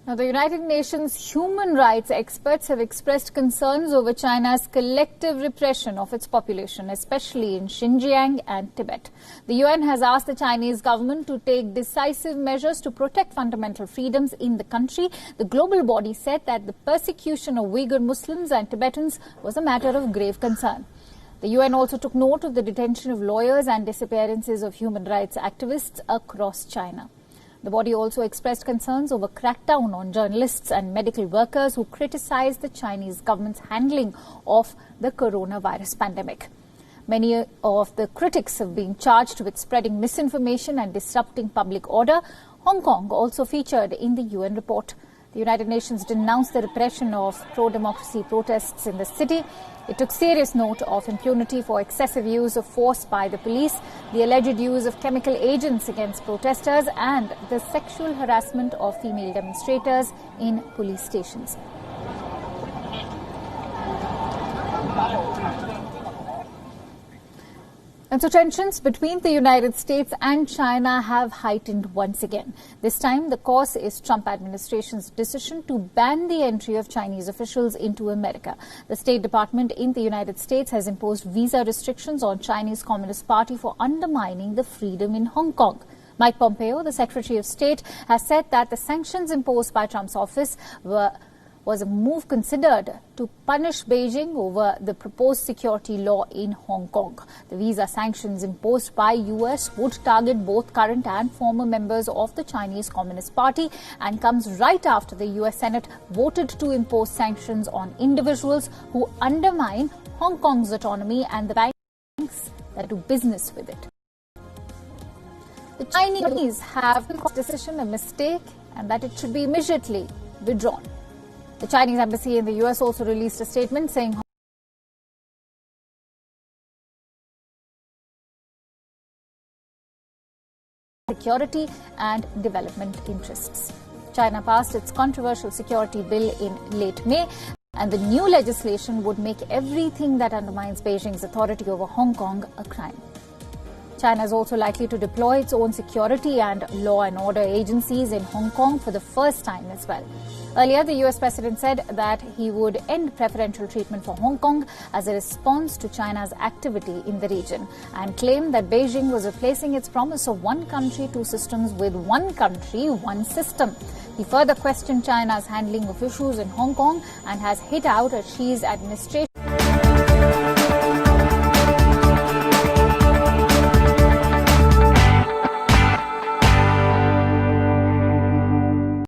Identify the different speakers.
Speaker 1: Now, the United Nations human rights experts have expressed concerns over China's collective repression of its population, especially in Xinjiang and Tibet. The UN has asked the Chinese government to take decisive measures to protect fundamental freedoms in the country. The global body said that the persecution of Uyghur Muslims and Tibetans was a matter of grave concern. The UN also took note of the detention of lawyers and disappearances of human rights activists across China. The body also expressed concerns over crackdown on journalists and medical workers who criticized the Chinese government's handling of the coronavirus pandemic. Many of the critics have been charged with spreading misinformation and disrupting public order. Hong Kong also featured in the UN report. The United Nations denounced the repression of pro-democracy protests in the city. It took serious note of impunity for excessive use of force by the police, the alleged use of chemical agents against protesters, and the sexual harassment of female demonstrators in police stations. And so tensions between the United States and China have heightened once again. This time, the cause is Trump administration's decision to ban the entry of Chinese officials into America. The State Department in the United States has imposed visa restrictions on Chinese Communist Party for undermining the freedom in Hong Kong. Mike Pompeo, the Secretary of State, has said that the sanctions imposed by Trump's office was a move considered to punish Beijing over the proposed security law in Hong Kong. The visa sanctions imposed by US would target both current and former members of the Chinese Communist Party and comes right after the US Senate voted to impose sanctions on individuals who undermine Hong Kong's autonomy and the banks that do business with it. The Chinese have called this decision a mistake and that it should be immediately withdrawn. The Chinese embassy in the US also released a statement saying security and development interests. China passed its controversial security bill in late May, and the new legislation would make everything that undermines Beijing's authority over Hong Kong a crime. China is also likely to deploy its own security and law and order agencies in Hong Kong for the first time as well. Earlier, the US president said that he would end preferential treatment for Hong Kong as a response to China's activity in the region and claimed that Beijing was replacing its promise of one country, two systems with one country, one system. He further questioned China's handling of issues in Hong Kong and has hit out at Xi's administration